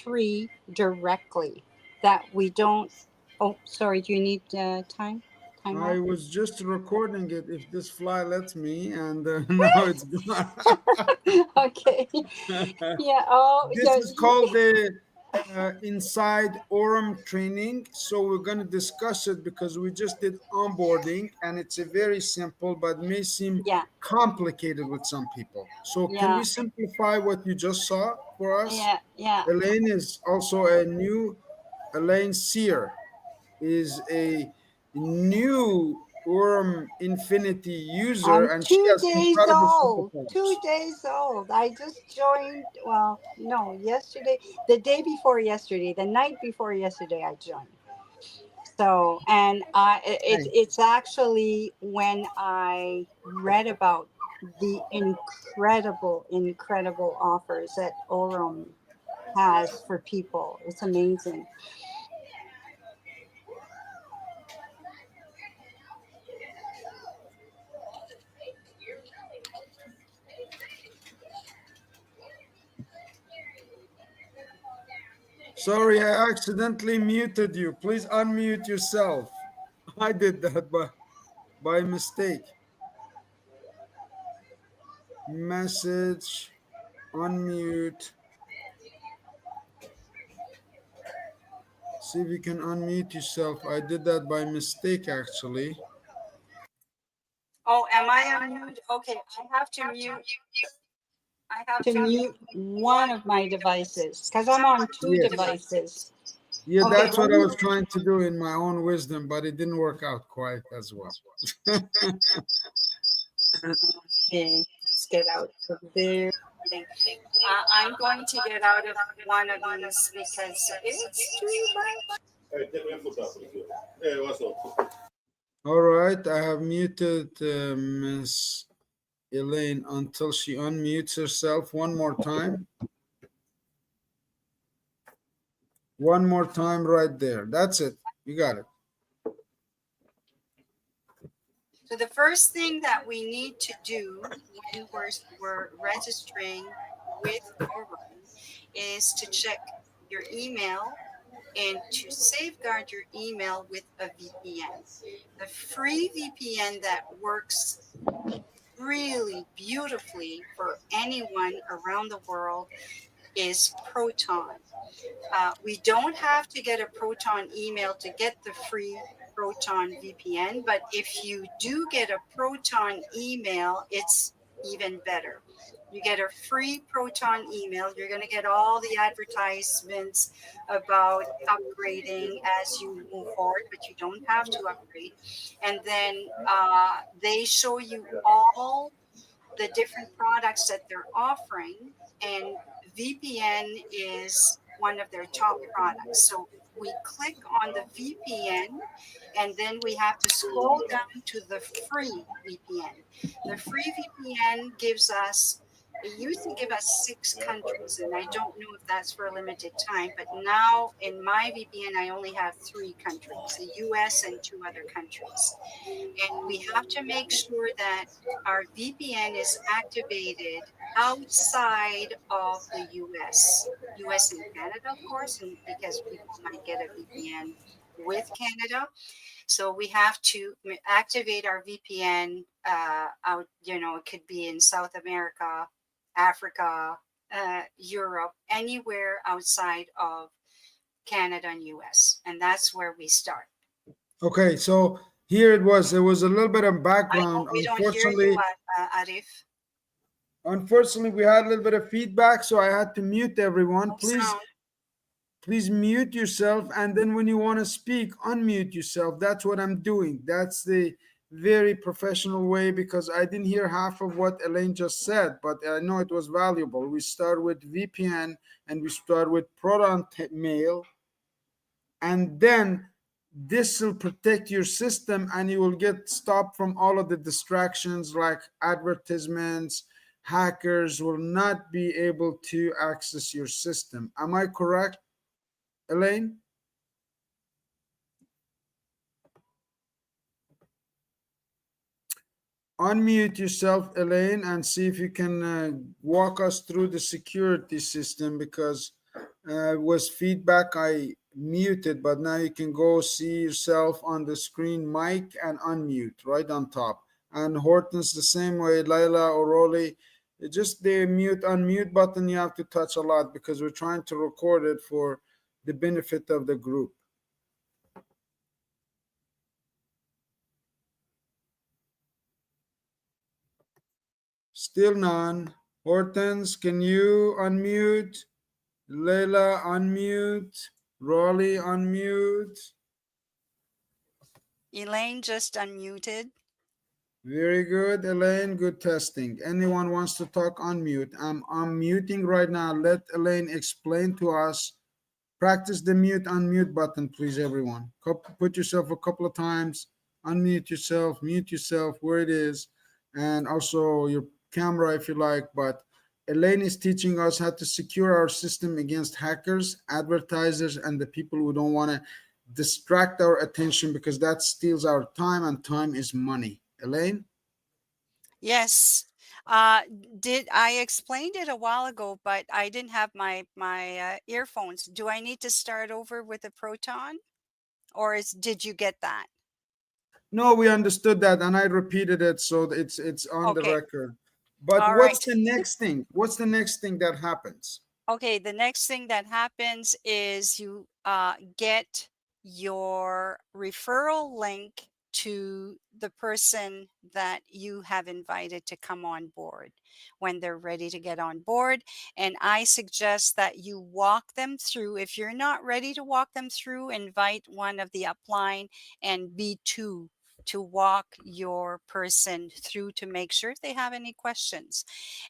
three directly that we don't. Oh, sorry. Do you need time I off? was just recording it if this fly lets me, and now it's gone. Okay. Yeah. Oh, This yeah. is called the inside Aurum training. So we're going to discuss it because we just did onboarding, and it's a very simple but may seem Yeah. complicated with some people. So can Yeah. we simplify what you just saw for us? Yeah. Yeah. Elaine is also a new Elaine Sear is a new Aurum Infinity user, I'm and she two has days incredible old. superpowers. 2 days old. I just joined. Well, no, yesterday, the day before yesterday, the night before yesterday, I joined. So, and it's actually when I read about the incredible offers that Aurum has for people. It's amazing. Sorry, I accidentally muted you. Please unmute yourself. I did that by mistake. Message, unmute. See if you can unmute yourself. I did that by mistake actually. Oh, am I on mute? Okay, I have to mute. I have to mute one of my devices because I'm on two Yes. devices. Yeah, Okay, that's let what I me. was trying to do in my own wisdom, but it didn't work out quite as well. Okay, let's get out of there. Thing. I'm going to get out of one of these because it's too much. All right, I have muted Miss Elaine until she unmutes herself one more time. One more time right there. That's it. You got it. So the first thing that we need to do when we're registering with Aurum is to check your email and to safeguard your email with a VPN. The free VPN that works really beautifully for anyone around the world is Proton. We don't have to get a Proton email to get the free Proton VPN, but if you do get a Proton email, it's even better. You get a free Proton email. You're going to get all the advertisements about upgrading as you move forward, but you don't have to upgrade. And then they show you all the different products that they're offering, and VPN is one of their top products. So we click on the VPN and then we have to scroll down to the free VPN. The free VPN gives us, it used to give us 6 countries, and I don't know if that's for a limited time, but now in my VPN, I only have 3 countries, the US and 2 other countries. And we have to make sure that our VPN is activated outside of the US and Canada, of course, and because people might get a VPN with Canada. So we have to activate our VPN out, it could be in South America, Africa, Europe, anywhere outside of Canada and US. And that's where we start. Okay, so here it was. There was a little bit of background. We don't hear you, Arif. Unfortunately, we had a little bit of feedback, so I had to mute everyone. No Please, sound. please mute yourself, and then when you want to speak, unmute yourself. That's what I'm doing. That's the very professional way because I didn't hear half of what Elaine just said, but I know it was valuable. We start with VPN and we start with Proton Mail, and then this will protect your system and you will get stopped from all of the distractions like advertisements. Hackers will not be able to access your system. Am I correct, Elaine? Unmute yourself, Elaine, and see if you can walk us through the security system because Was feedback. I muted, but now you can go see yourself on the screen, mic and unmute right on top. And Horton's the same way, Layla or Rolly. Just the mute unmute button you have to touch a lot because we're trying to record it for the benefit of the group. Still none. Hortons, can you unmute? Layla, unmute. Rolly, unmute. Elaine just unmuted. Very good, Elaine. Good testing. Anyone wants to talk, unmute. I'm unmuting right now. Let Elaine explain to us. Practice the mute, unmute button, please, everyone. Put yourself a couple of times, unmute yourself, mute yourself where it is, and also your camera if you like. But Elaine is teaching us how to secure our system against hackers, advertisers, and the people who don't want to distract our attention because that steals our time, and time is money. Elaine? Yes. Uh, did I explained it a while ago, but I didn't have my earphones. Do I need to start over with the proton, or did you get that? No, we understood that, and I repeated it so that it's on the Okay. record. But All what's right. the next thing? What's the next thing that happens? Okay, the next thing that happens is you get your referral link to the person that you have invited to come on board when they're ready to get on board. And I suggest that you walk them through. If you're not ready to walk them through, invite one of the upline and B2 to walk your person through to make sure if they have any questions.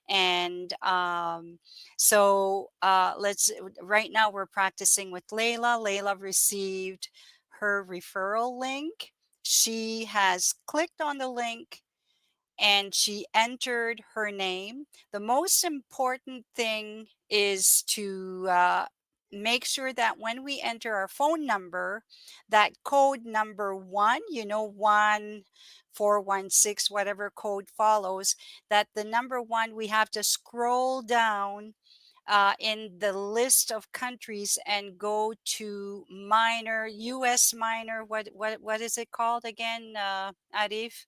And let's right now we're practicing with Layla. Layla received her referral link. She has clicked on the link and she entered her name. The most important thing is to make sure that when we enter our phone number, that code number one, 1416, whatever code follows, that the number one, we have to scroll down in the list of countries and go to minor, US minor. What is it called again, Arif?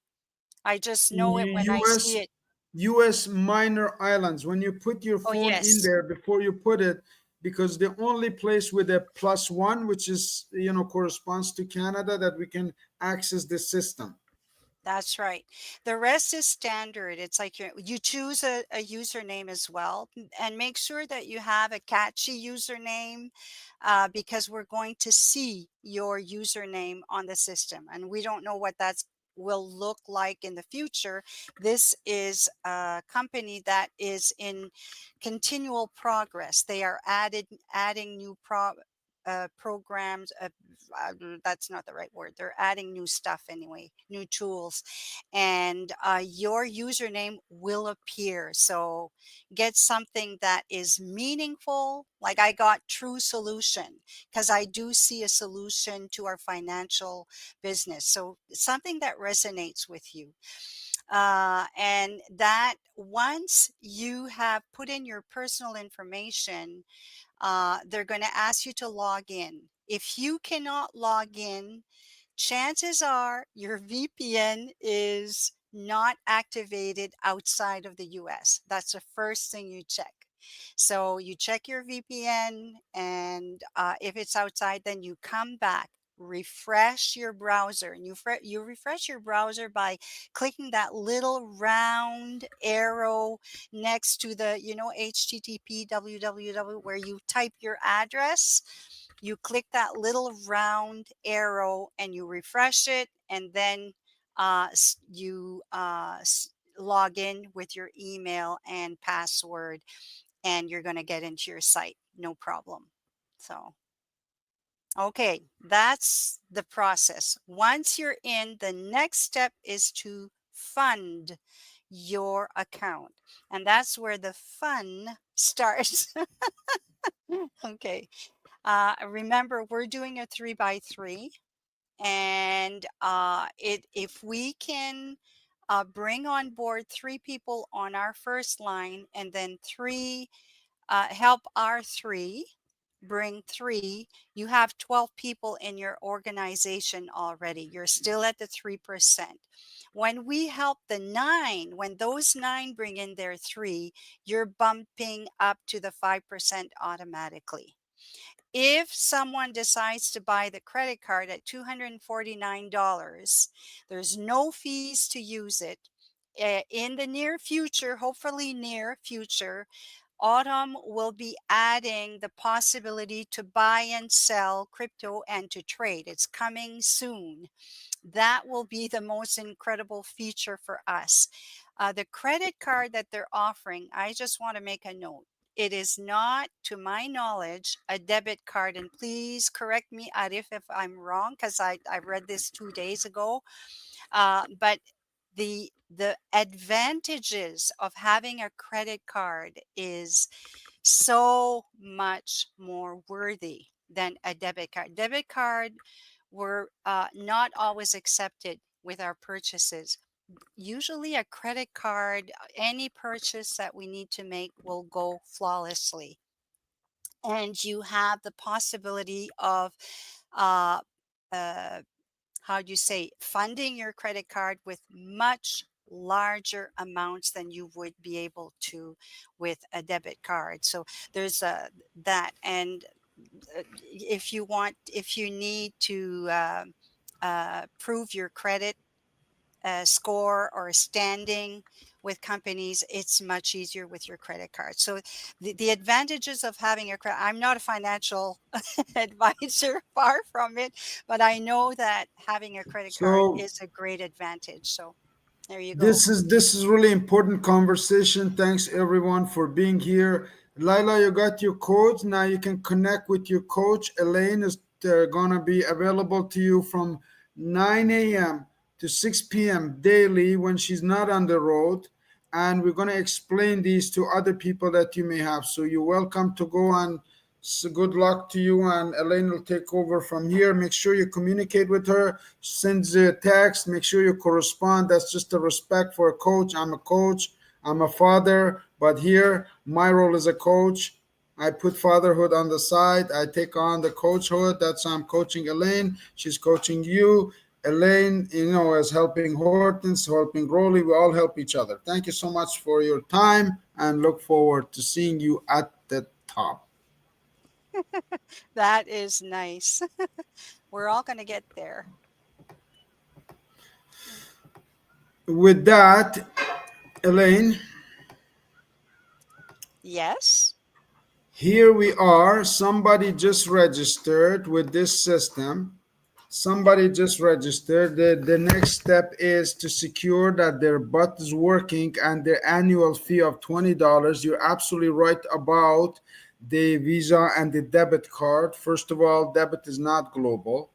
I just know it when I see US it. US minor islands. When you put your Oh, phone in yes, there before you put it, because the only place with a +1, which is corresponds to Canada, that we can access the system. that's right. The rest is standard. It's like you choose a username as well, and make sure that you have a catchy username because we're going to see your username on the system, and we don't know what that's will look like in the future. This is a company that is in continual progress. They are adding new programs. That's not the right word. They're adding new stuff anyway, new tools, and your username will appear. So get something that is meaningful. Like I got True Solution because I do see a solution to our financial business. So something that resonates with you. And that once you have put in your personal information, they're going to ask you to log in. If you cannot log in, chances are your VPN is not activated outside of the US. That's the first thing you check. So you check your VPN, and if it's outside, then you come back, refresh your browser, and you refresh your browser by clicking that little round arrow next to the HTTP www where you type your address. You click that little round arrow and you refresh it, and then you log in with your email and password, and you're going to get into your site, no problem. So okay, that's the process. Once you're in, the next step is to fund your account, and that's where the fun starts. Okay. Remember, we're doing a 3 by 3, and if we can bring on board 3 people on our first line, and then three help our three, bring three, you have 12 people in your organization already. You're still at the 3%. When we help the nine, when those nine bring in their three, you're bumping up to the 5% automatically. If someone decides to buy the credit card at $249, there's no fees to use it. In the near future, hopefully near future, Autumn will be adding the possibility to buy and sell crypto and to trade. It's coming soon. That will be the most incredible feature for us. The credit card that they're offering, I just want to make a note. It is not, to my knowledge, a debit card. And please correct me, Arif, if I'm wrong, because I read this 2 days ago. But the advantages of having a credit card is so much more worthy than a debit card. Debit card were not always accepted with our purchases. Usually, a credit card, any purchase that we need to make will go flawlessly. And you have the possibility of, uh, uh, how do you say, funding your credit card with much larger amounts than you would be able to with a debit card. So there's that. And if you want, if you need to prove your credit score or standing with companies, it's much easier with your credit card. So the advantages of having a credit, I'm not a financial advisor, far from it, but I know that having a credit card So is a great advantage. So there you go. this is really important conversation. Thanks everyone for being here. Laila, you got your coach. Now you can connect with your coach. Elaine is gonna be available to you from 9 a.m. to 6 p.m. daily when she's not on the road. And we're gonna explain these to other people that you may have. So you're welcome to go on. So good luck to you, and Elaine will take over from here. Make sure you communicate with her, send a text, make sure you correspond. That's just a respect for a coach. I'm a coach, I'm a father, but here my role as a coach, I put fatherhood on the side. I take on the coachhood. That's I'm coaching Elaine. She's coaching you. Elaine, is helping Hortense, helping Rolly. We all help each other. Thank you so much for your time and look forward to seeing you at the top. That is nice. We're all going to get there. With that, Elaine, Yes. here we are. Somebody just registered with this system. Somebody just registered. The next step is to secure that their bot is working and their annual fee of $20. You're absolutely right about the Visa and the debit card. First of all, debit is not global.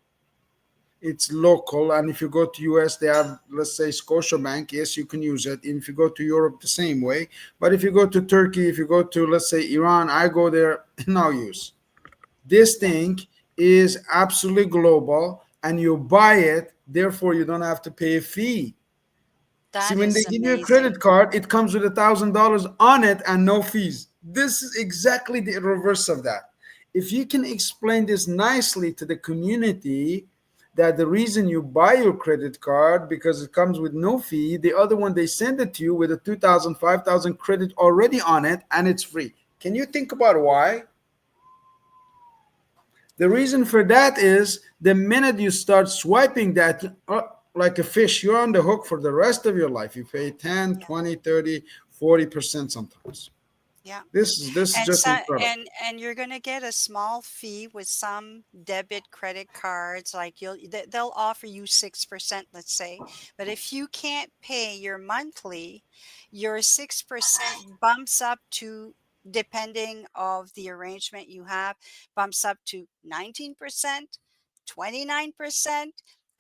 It's local, and if you go to US they have, let's say, Scotiabank. Yes, you can use it. And if you go to Europe, the same way. But if you go to Turkey, if you go to, let's say, Iran, I go there, no use. This Yeah. thing is absolutely global, and you buy it, therefore you don't have to pay a fee. See, That when they is give you a credit amazing. card, it comes with $1,000 on it and no fees. This is exactly the reverse of that. If you can explain this nicely to the community, that the reason you buy your credit card because it comes with no fee, the other one they send it to you with a 2,000, 5,000 credit already on it, and it's free. Can you think about why? The reason for that is the minute you start swiping that, like a fish, you're on the hook for the rest of your life. You pay 10, Yeah. 20, 30, 40% sometimes. Yeah. This is And just so, incredible. and you're going to get a small fee with some debit credit cards. Like they'll offer you 6%, let's say. But if you can't pay your monthly, your 6% bumps up to, depending of the arrangement you have, bumps up to 19%, 29%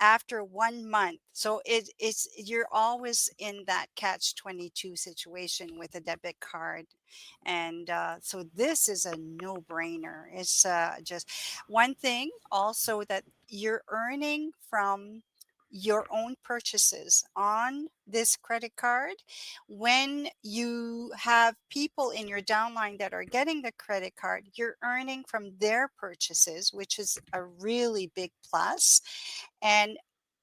after 1 month. So it's you're always in that catch 22 situation with a debit card. And so this is a no brainer. It's just one thing also that you're earning from. your own purchases on this credit card. When you have people in your downline that are getting the credit card, you're earning from their purchases, which is a really big plus. And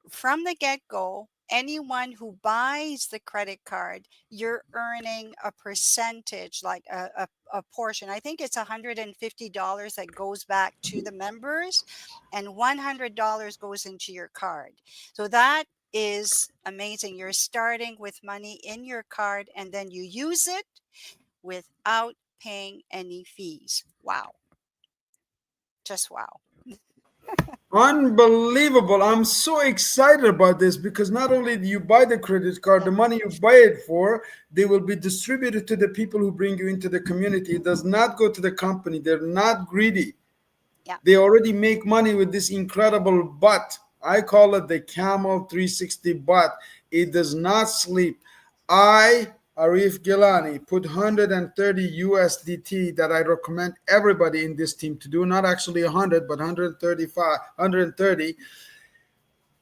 from the get go, anyone who buys the credit card, you're earning a percentage, like a portion. I think it's $150 that goes back to the members, and $100 goes into your card. So that is amazing. You're starting with money in your card and then you use it without paying any fees. Wow. Just wow. Unbelievable. I'm so excited about this because not only do you buy the credit card, Yeah. the money you buy it for, they will be distributed to the people who bring you into the community. It does not go to the company. They're not greedy. Yeah. They already make money with this incredible butt. I call it the Camel 360 butt. It does not sleep. I, Arif Gilany, put 130 USDT that I recommend everybody in this team to do, not actually 100, but 135, 130,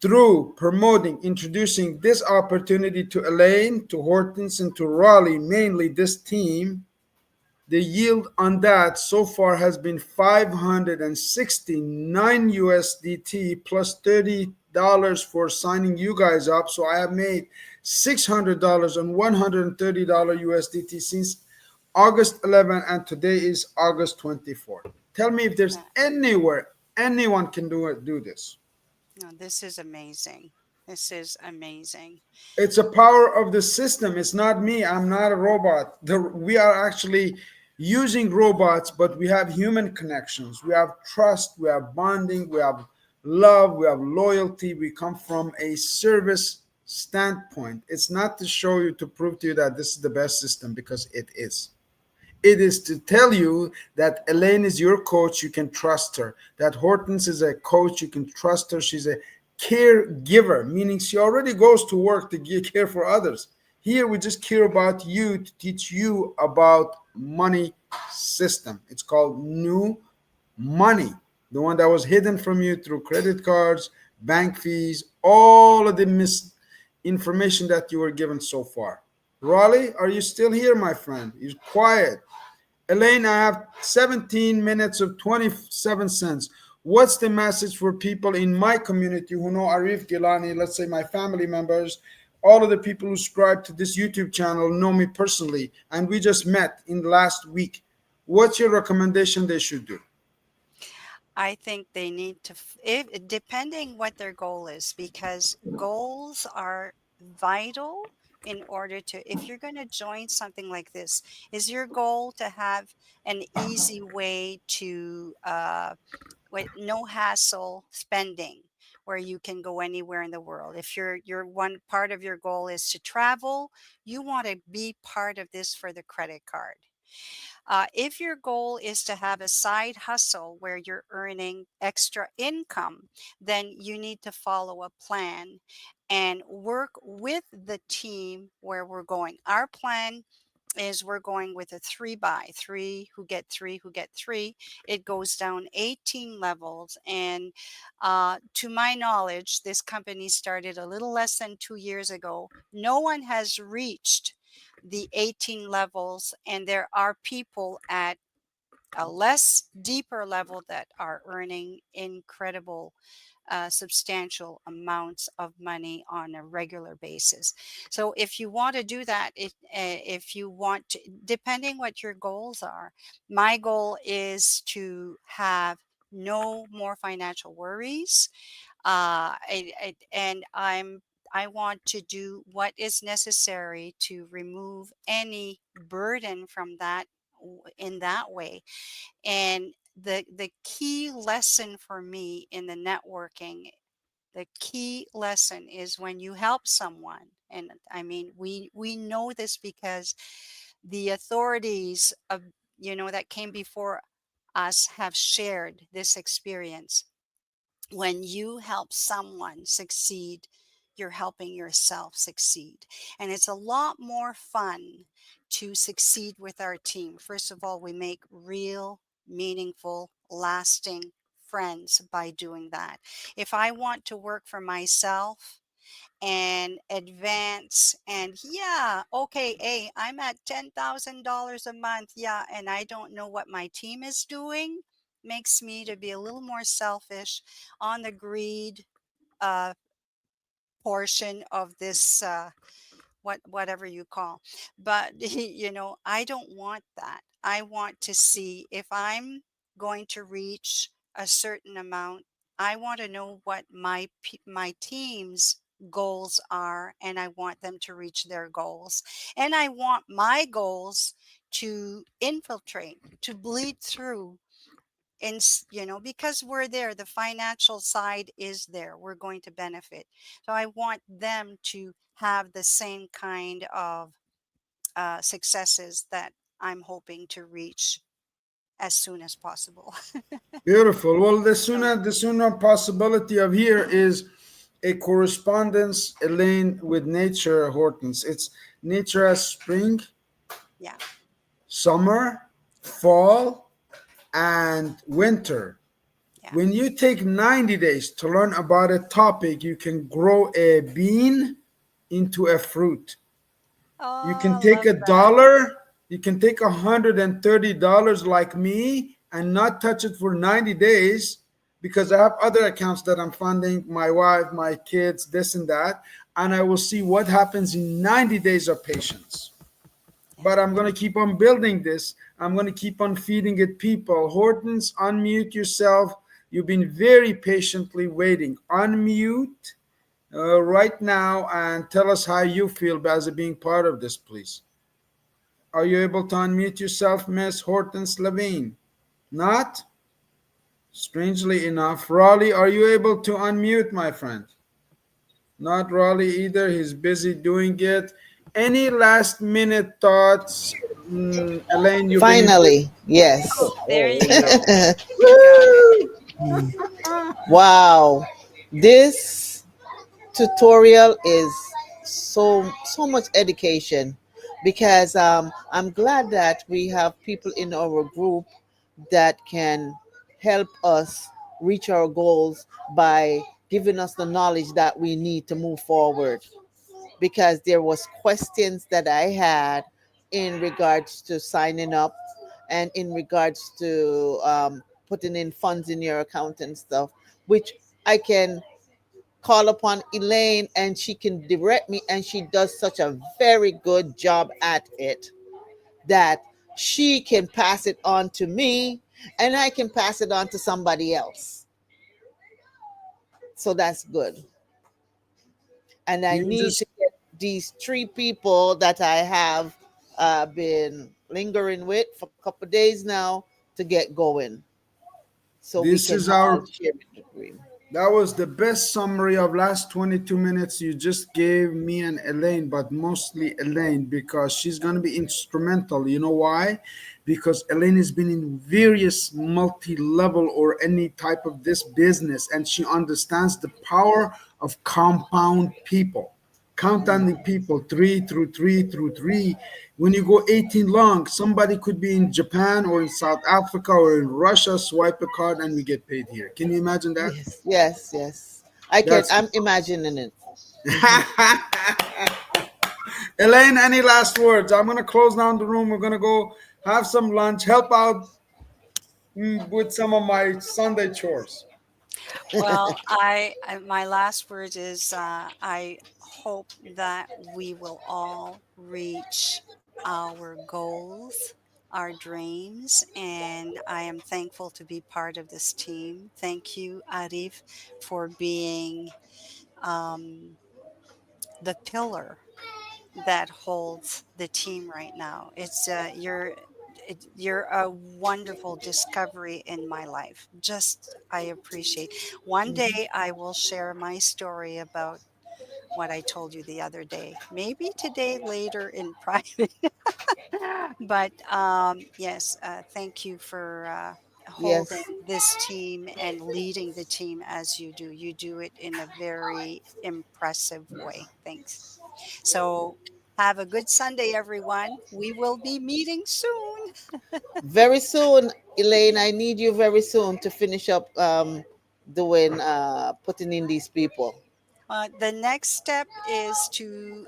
through promoting, introducing this opportunity to Elaine, to Hortense, and to Raleigh, mainly this team. The yield on that so far has been 569 USDT plus $30 for signing you guys up. So I have made $600 and $130 USDT since August 11, and today is August 24. Tell me if there's Yeah. anywhere anyone can do this. No, this is amazing. This is amazing. It's a power of the system. It's not me. I'm not a robot. We are actually using robots, but we have human connections. We have trust. We have bonding. We have love. We have loyalty. We come from a service standpoint. It's not to show you, to prove to you that this is the best system, because it is. It is to tell you that Elaine is your coach, you can trust her. That Hortense is a coach, you can trust her. She's a caregiver, meaning she already goes to work to care for others. Here we just care about you, to teach you about money system. It's called new money, the one that was hidden from you through credit cards, bank fees, all of the misinformation that you were given so far. Raleigh, are you still here, my friend? You're quiet. Elaine, I have 17 minutes of 27 cents. What's the message for people in my community who know Arif Gilany, let's say my family members, all of the people who subscribe to this YouTube channel know me personally, and we just met in the last week. What's your recommendation they should do? I think they need to, if, depending what their goal is, because goals are vital in order to, if you're going to join something like this, is your goal to have an easy way to, with no hassle spending, where you can go anywhere in the world. If your one part of your goal is to travel, you want to be part of this for the credit card. If your goal is to have a side hustle where you're earning extra income, then you need to follow a plan and work with the team where we're going. Our plan is we're going with a three by three who get three. It goes down 18 levels. And to my knowledge, this company started a little less than 2 years ago. No one has reached the 18 levels, and there are people at a less deeper level that are earning incredible substantial amounts of money on a regular basis. So if you want to do that, if you want to, depending what your goals are, my goal is to have no more financial worries. And I want to do what is necessary to remove any burden from that in that way. And the key lesson for me in the networking, the key lesson is when you help someone. And I mean, we know this because the authorities of, that came before us have shared this experience. When you help someone succeed, you're helping yourself succeed. And it's a lot more fun to succeed with our team. First of all, we make real, meaningful, lasting friends by doing that. If I want to work for myself and advance, and yeah, okay, hey, I'm at $10,000 a month, yeah, and I don't know what my team is doing, makes me to be a little more selfish on the greed uh, portion of this whatever you call. But I don't want that. I want to see if I'm going to reach a certain amount. I want to know what my team's goals are, and I want them to reach their goals, and I want my goals to infiltrate, to bleed through, and because we're there, the financial side is there, we're going to benefit. So I want them to have the same kind of successes that I'm hoping to reach as soon as possible. Beautiful. Well, So the sooner possibility of here is a correspondence, Elaine, with nature, Hortons. It's nature as spring, yeah. summer, fall, and winter. Yeah. When you take 90 days to learn about a topic, you can grow a bean into a fruit. You can Oh, take love a that. dollar, you can take $130 like me and not touch it for 90 days because I have other accounts that I'm funding, my wife, my kids, this and that. And I will see what happens in 90 days of patience. Yeah. But I'm going to keep on building this. I'm going to keep on feeding it people. Hortons, unmute yourself. You've been very patiently waiting. Unmute right now and tell us how you feel as being part of this, please. Are you able to unmute yourself, Miss Hortense Levine? Not? Strangely enough. Raleigh, are you able to unmute, my friend? Not Raleigh either. He's busy doing it. Any last minute thoughts? Elaine, you've been in this. Finally, yes. There Oh, you okay. go. You got it. Woo! Wow. This tutorial is so much education because I'm glad that we have people in our group that can help us reach our goals by giving us the knowledge that we need to move forward, because there was questions that I had in regards to signing up and in regards to putting in funds in your account and stuff, which I can call upon Elaine and she can direct me, and she does such a very good job at it that she can pass it on to me and I can pass it on to somebody else. So that's good. And I You need just to get these three people that I have been lingering with for a couple of days now to get going so we this can is all our share in the dream. That was the best summary of last 22 minutes you just gave me and Elaine, but mostly Elaine because she's going to be instrumental. You know why? Because Elaine has been in various multi-level or any type of this business and she understands the power of compound people. Compounding people three through three through three. When you go 18 long, somebody could be in Japan or in South Africa or in Russia, swipe a card and we get paid here. Can you imagine that? Yes, yes, yes. I can. That's I'm imagining it. Hmm. Elaine, any last words? I'm gonna close down the room. We're gonna go have some lunch, help out with some of my Sunday chores. Well, my last word is I hope that we will all reach our goals, our dreams, and I am thankful to be part of this team. Thank you, Arif, for being um, the pillar that holds the team right now. You're a wonderful discovery in my life. Just I appreciate. One day I will share my story about what I told you the other day. Maybe today later in private. But yes, thank you for holding Yes, this team and leading the team as you do. You do it in a very impressive way. Thanks. So have a good Sunday, everyone. We will be meeting soon. Very soon, Elaine, I need you very soon to finish up doing putting in these people. The next step is to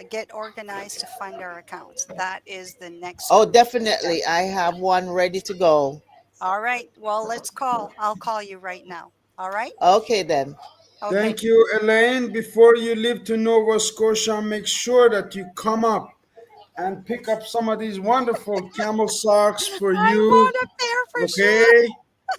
get organized to fund our accounts. That is the next Oh, crucial step. definitely. I have one ready to go. All right. Well, let's call. I'll call you right now. All right. Okay, then. Okay. Thank you, Elaine. Before you leave to Nova Scotia, make sure that you come up and pick up some of these wonderful camel socks for I you. want a pair for sure. Okay?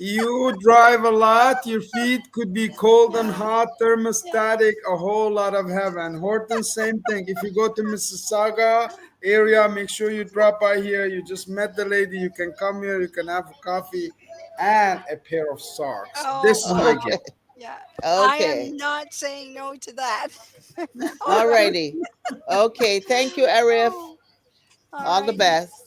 You drive a lot, your feet could be cold and Yeah. hot, Yeah. thermostatic, a whole lot of heaven. Horton, same thing. If you go to Mississauga area, make sure you drop by here. You just met the lady, you can come here, you can have a coffee and a pair of socks. Oh This is my wow. Okay. gift. Yeah. I Okay. am not saying no to that. All right. Alrighty. Okay. Thank you, Arif. Oh, all All the righty. best.